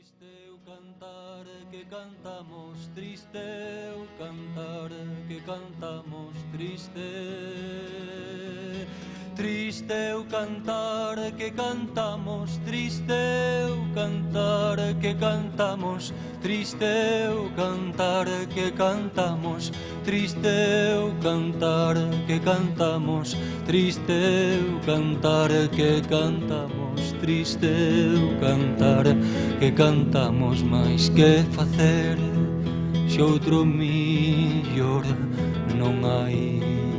Triste o cantar que cantamos, triste o cantar que cantamos, triste. Triste o cantar que cantamos, triste o cantar que cantamos, triste o cantar que cantamos, triste o cantar que cantamos, triste o cantar que cantamos, triste o cantar que cantamos, máis que facer, xe outro millor non hai.